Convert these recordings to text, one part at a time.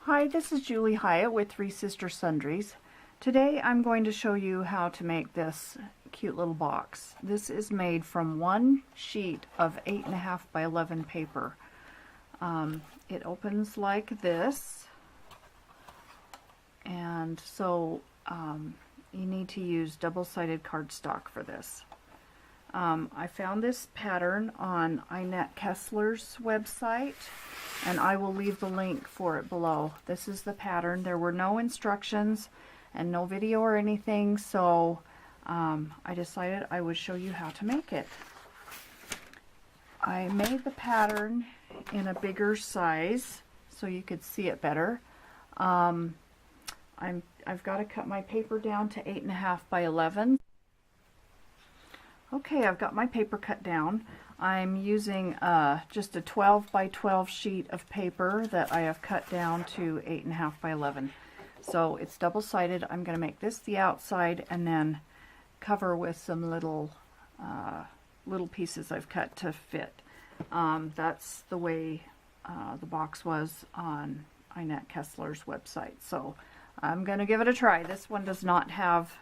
Hi, this is Julie Hyatt with Three Sister Sundries. Today I'm going to show you how to make this cute little box. This is made from one sheet of 8.5 by 11 paper. It opens like this, and so you need to use double-sided cardstock for this. I found this pattern on Einat Kessler's website, and I will leave the link for it below. This is the pattern. There were no instructions and no video or anything, so I decided I would show you how to make it. I made the pattern in a bigger size so you could see it better. I've got to cut my paper down to 8.5 by 11. Okay, I've got my paper cut down. I'm using just a 12 by 12 sheet of paper that I have cut down to 8.5 by 11. So it's double-sided. I'm going to make this the outside and then cover with some little pieces I've cut to fit. That's the way the box was on Einat Kessler's website. So I'm going to give it a try. This one does not have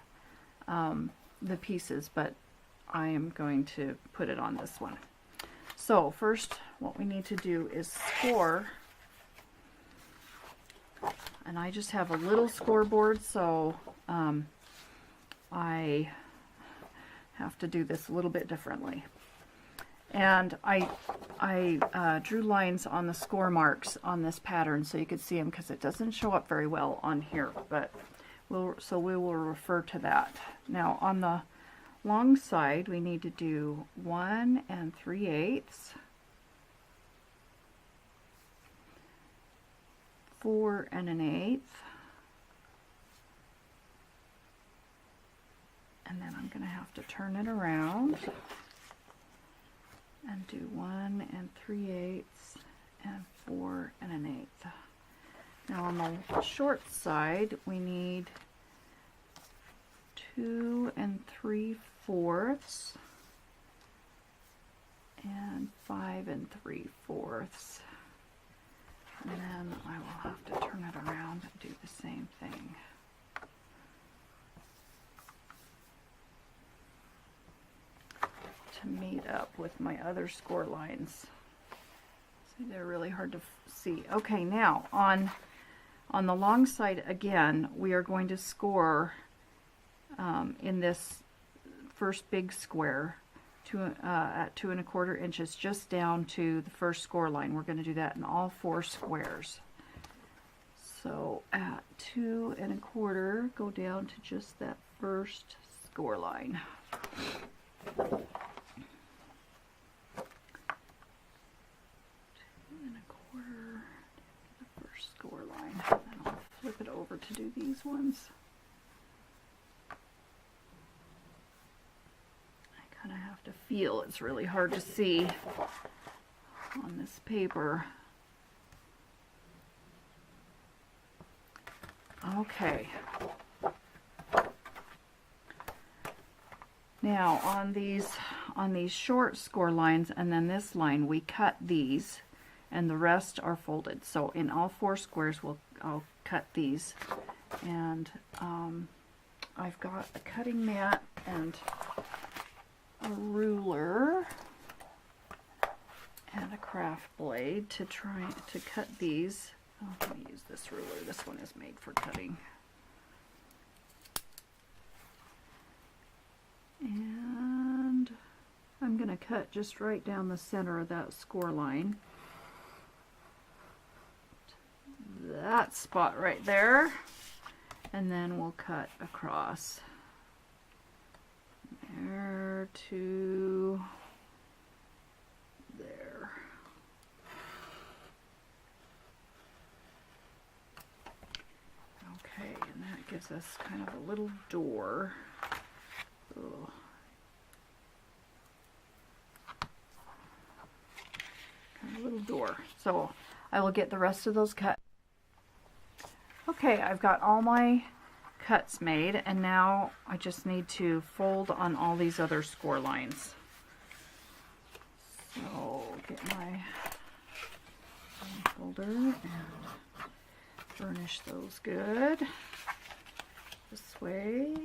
the pieces, but I am going to put it on this one. So first what we need to do is score, and I just have a little scoreboard, so I have to do this a little bit differently. And I drew lines on the score marks on this pattern so you could see them, because it doesn't show up very well on here, but we will refer to that. Now on the long side we need to do 1 3/8, 4 1/8, and then I'm going to have to turn it around and do 1 3/8 and 4 1/8. Now on the short side we need 2 3/4 and 5 3/4, and then I will have to turn it around and do the same thing. To meet up with my other score lines. See, they're really hard to see. Okay, now on the long side again, we are going to score in this first big square at 2 1/4 inches, just down to the first score line. We're going to do that in all 4 squares. So at 2 1/4, go down to just that first score line. 2 1/4, the first score line. And I'll flip it over to do these ones. I have to feel, it's really hard to see on this paper. Okay. Now on these short score lines and then this line, we cut these and the rest are folded. So in all 4 squares I'll cut these, and I've got a cutting mat and a ruler and a craft blade to try to cut these. I'm going to use this ruler. This one is made for cutting. And I'm going to cut just right down the center of that score line. That spot right there. And then we'll cut across. There to there. Okay, and that gives us kind of a little door. Ugh. Kind of a little door. So I will get the rest of those cut. Okay, I've got all my cuts made, and now I just need to fold on all these other score lines. So get my folder and burnish those good this way.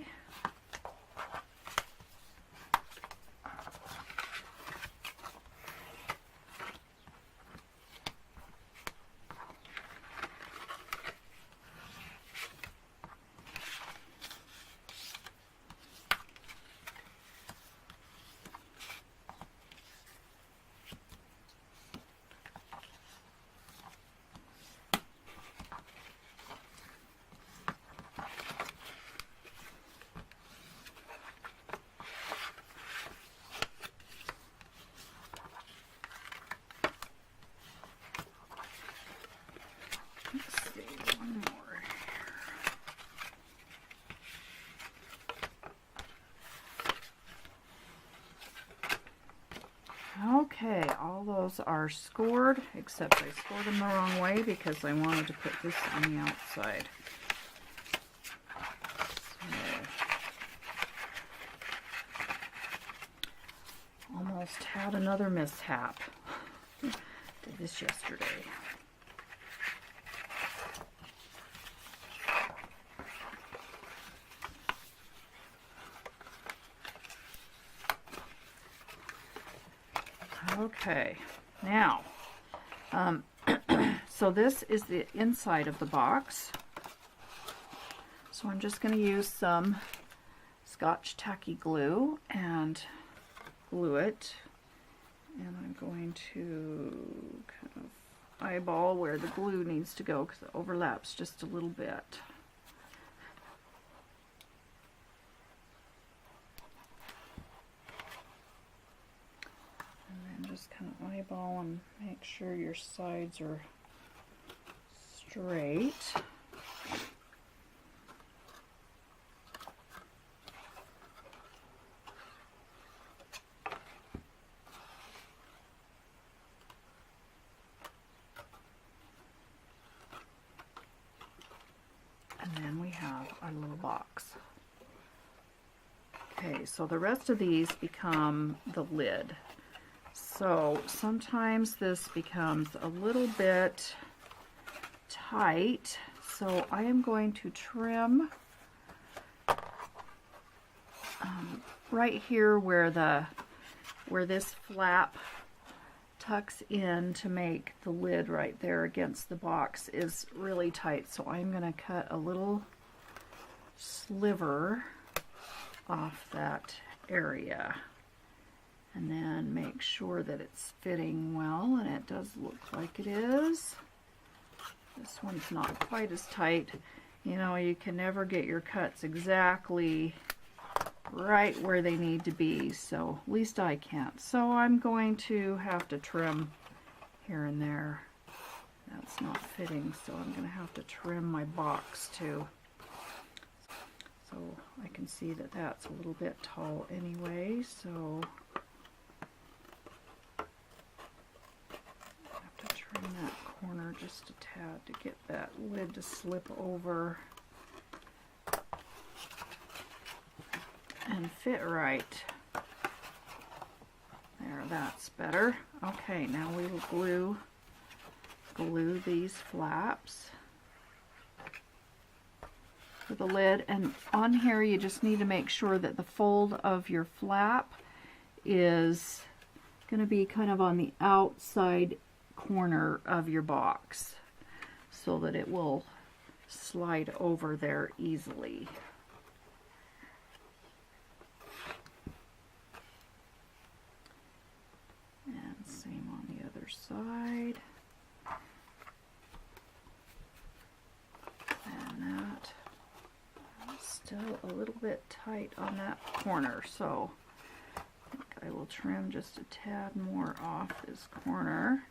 Okay, all those are scored, except I scored them the wrong way because I wanted to put this on the outside. So, almost had another mishap. Did this yesterday. Okay, now, so this is the inside of the box. So I'm just going to use some Scotch tacky glue and glue it. And I'm going to kind of eyeball where the glue needs to go because it overlaps just a little bit. Just kind of eyeball and make sure your sides are straight. And then we have our little box. Okay, so the rest of these become the lid. So sometimes this becomes a little bit tight, so I am going to trim right here where this flap tucks in to make the lid right there against the box is really tight. So I'm going to cut a little sliver off that area. And then make sure that it's fitting well, and it does look like it is. This one's not quite as tight. You know, you can never get your cuts exactly right where they need to be, so at least I can't. So I'm going to have to trim here and there. That's not fitting, so I'm going to have to trim my box too. So I can see that that's a little bit tall anyway, so that corner just a tad to get that lid to slip over and fit right. There, that's better. Okay, now we will glue these flaps for the lid, and on here you just need to make sure that the fold of your flap is going to be kind of on the outside corner of your box so that it will slide over there easily. And same on the other side. And that is still a little bit tight on that corner, so I think I will trim just a tad more off this corner.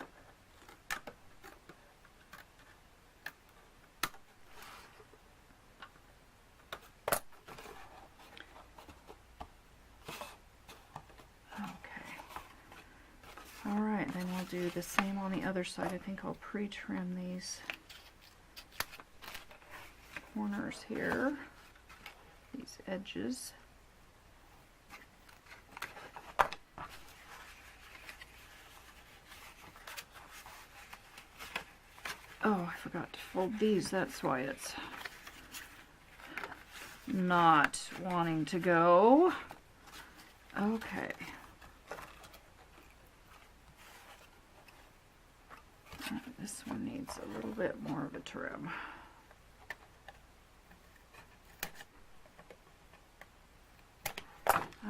Alright, then we'll do the same on the other side. I think I'll pre-trim these corners here, these edges. Oh, I forgot to fold these. That's why it's not wanting to go. Okay. This one needs a little bit more of a trim.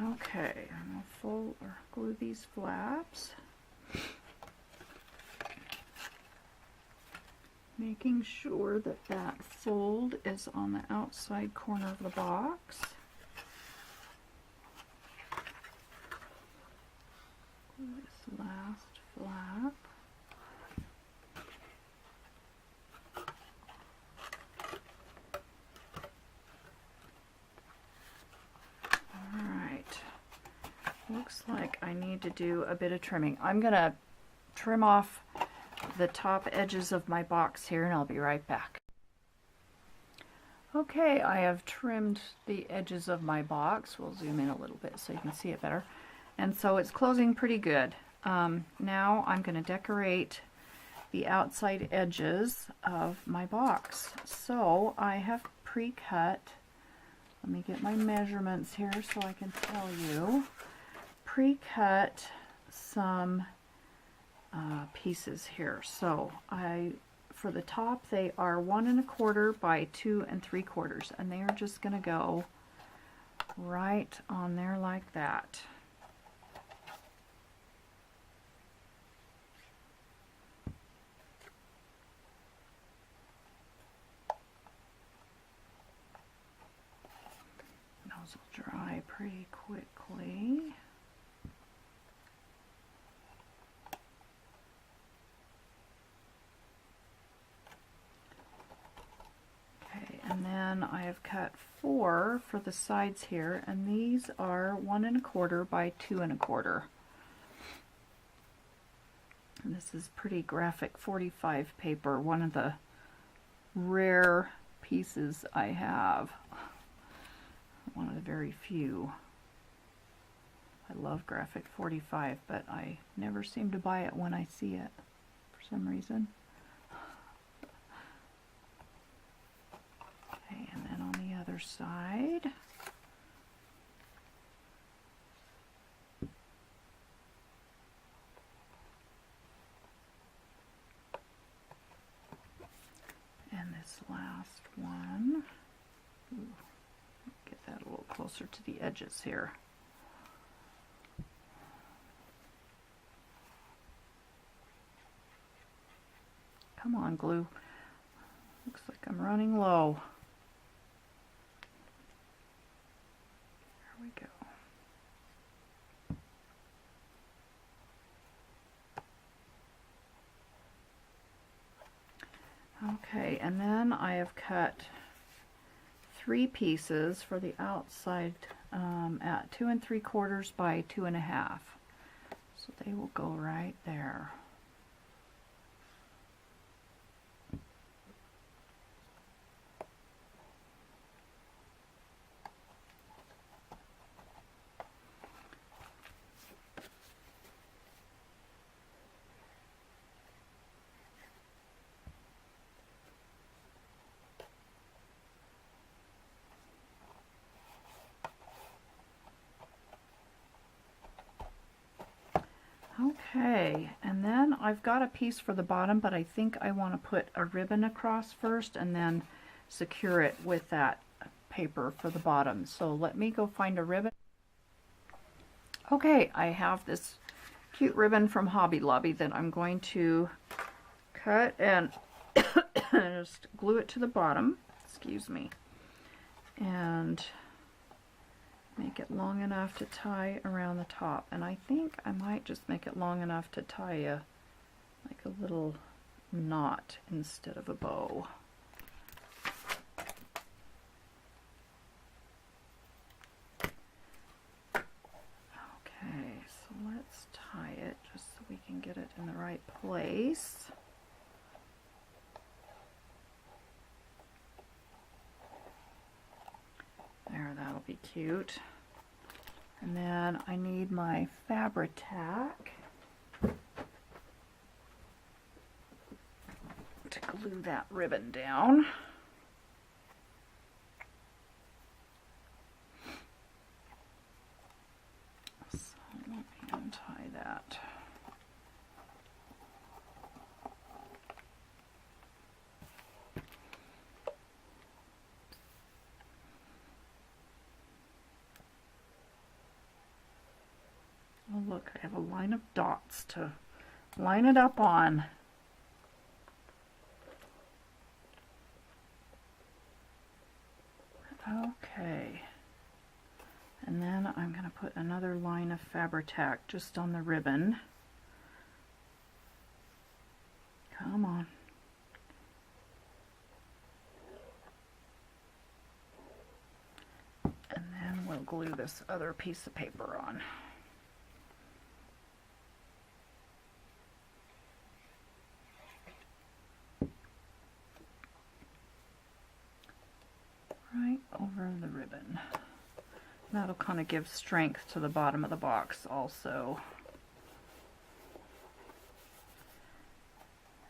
Okay, I'm going to fold or glue these flaps. Making sure that that fold is on the outside corner of the box. Glue this last flap. Looks like I need to do a bit of trimming. I'm going to trim off the top edges of my box here and I'll be right back. Okay, I have trimmed the edges of my box. We'll zoom in a little bit so you can see it better. And so it's closing pretty good. Now I'm going to decorate the outside edges of my box. So I have pre-cut, let me get my measurements here so I can tell you. Pre-cut some pieces here. So for the top, they are 1 1/4 by 2 3/4, and they are just going to go right on there like that. Those will dry pretty quickly. And then I have cut 4 for the sides here, and these are 1 1/4 by 2 1/4. And this is pretty graphic 45 paper, one of the rare pieces I have. One of the very few. I love graphic 45, but I never seem to buy it when I see it for some reason. And then on the other side, and this last one, ooh, get that a little closer to the edges here. Come on, glue. Looks like I'm running low. We go. Okay, and then I have cut 3 pieces for the outside at 2 3/4 by 2 1/2. So they will go right there. Okay, and then I've got a piece for the bottom, but I think I want to put a ribbon across first and then secure it with that paper for the bottom. So let me go find a ribbon. Okay, I have this cute ribbon from Hobby Lobby that I'm going to cut and just glue it to the bottom, excuse me, and make it long enough to tie around the top. And I think I might just make it long enough to tie like a little knot instead of a bow. Okay, so let's tie it just so we can get it in the right place. There, that'll be cute. And then I need my Fabri-Tac to glue that ribbon down. So let me untie that. Oh look, I have a line of dots to line it up on. Okay. And then I'm going to put another line of Fabri-Tac just on the ribbon. Come on. And then we'll glue this other piece of paper on. Right over the ribbon. That'll kind of give strength to the bottom of the box also.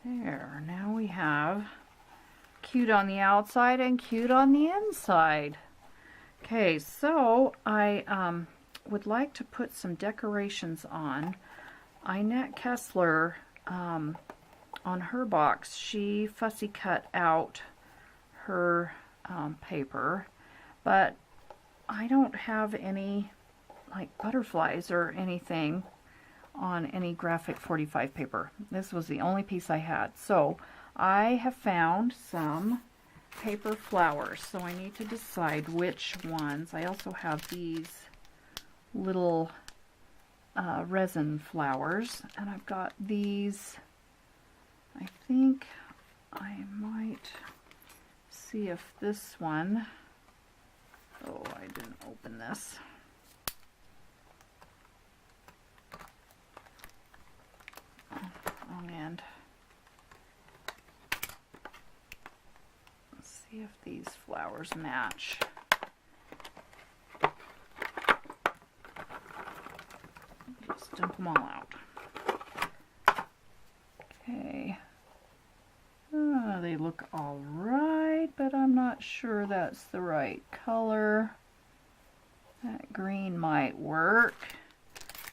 There, now we have cute on the outside and cute on the inside. Okay, so I would like to put some decorations on. Einat Kessler, on her box, she fussy cut out her paper, but I don't have any like butterflies or anything on any graphic 45 paper. This was the only piece I had, so I have found some paper flowers, so I need to decide which ones. I also have these little resin flowers, and I've got these. I think I might see if this one, oh, I didn't open this. Oh, wrong end. Let's see if these flowers match. Just dump them all out. Okay. They look all right, but I'm not sure that's the right color. That green might work.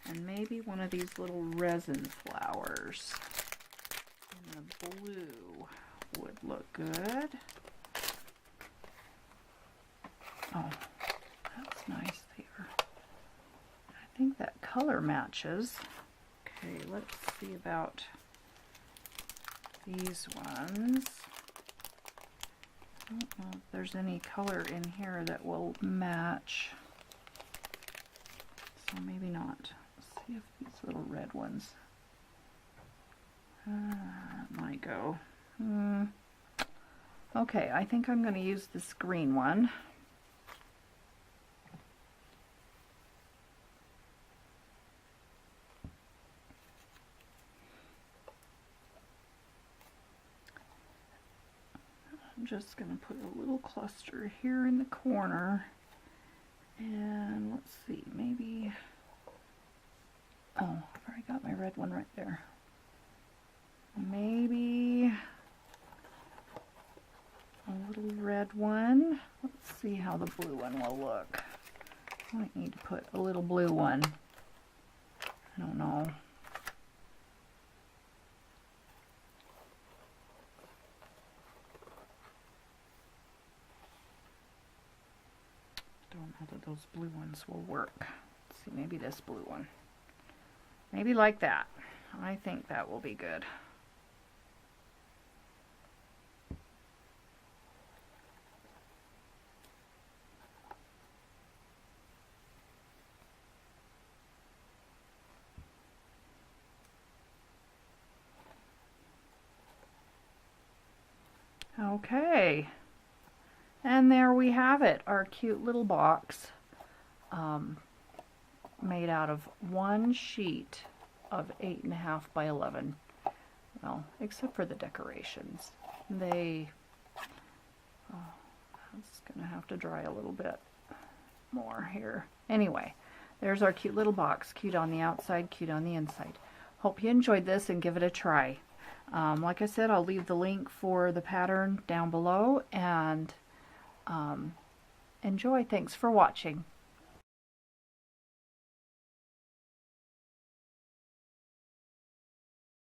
And maybe one of these little resin flowers in the blue would look good. Oh, that's nice there. I think that color matches. Okay, let's see about these ones. I don't know if there's any color in here that will match. So maybe not. Let's see if these little red ones might go. Okay, I think I'm going to use this green one. I'm just going to put a little cluster here in the corner, and let's see, maybe, oh, I've already got my red one right there. Maybe a little red one. Let's see how the blue one will look. I might need to put a little blue one. I don't know. Don't know that those blue ones will work. Let's see, maybe this blue one. Maybe like that. I think that will be good. Okay. And there we have it, our cute little box made out of one sheet of 8.5 by 11. Well, except for the decorations. It's gonna have to dry a little bit more here. Anyway, there's our cute little box, cute on the outside, cute on the inside. Hope you enjoyed this and give it a try. Like I said, I'll leave the link for the pattern down below, and enjoy. Thanks for watching.